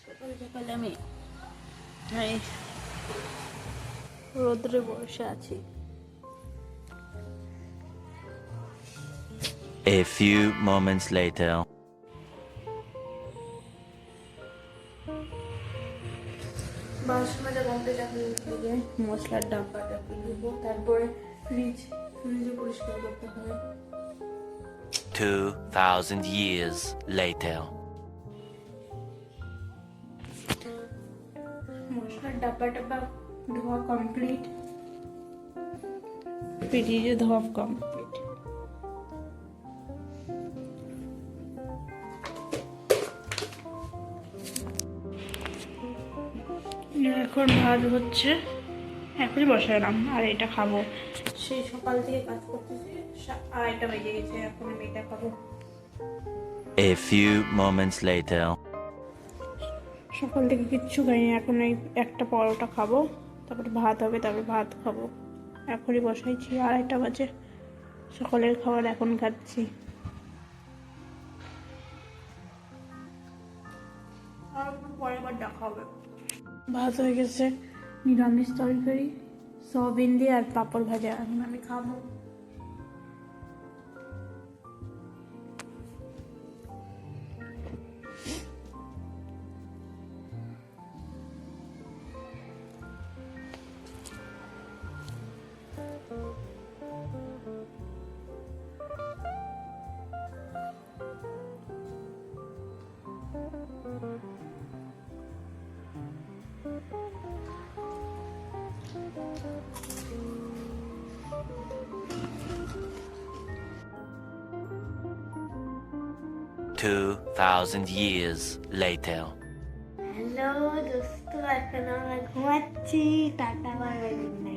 সকাল সকালে আমি এই রোদ্রে বসে আছি। A few moments later. বাসন মাজা কমপ্লিট, এখন থেকে মশলার ডাব্বাটা খুলবো, তারপরে ফ্রিজে পরিষ্কার করতে হবে। 2,000 years later. মশলার ডাব্বা ধোয়া কমপ্লিট, ফ্রিজে ধোয়া কমপ্লিট। এখন ভাত হচ্ছে, এখনই বসালাম, আর এটা খাবো। সেই সকাল থেকে কাজ করতেছি, 2:30 বেজে গেছে, এখন আমি এটা খাবো। A few moments later. সকাল থেকে কিচ্ছু খাইনি, এখন এই একটা পরোটা খাবো, তারপরে ভাত হবে, তারপরে ভাত খাবো। এখনই বসাইছি, 2:30 বাজে, সকালের খাবার এখন খাচ্ছি। আর একটু পরে আবার দেখা হবে। ভাত হয়ে গেছে, নিরামিষ তরকারি, সয়াবিন দিয়ে আর পাঁপড় ভাজা, এখন আমি খাবো। Two thousand years later. Hello দোস্ত, এখন আমরা ঘুমাচ্ছি, টাটা বাই বাই।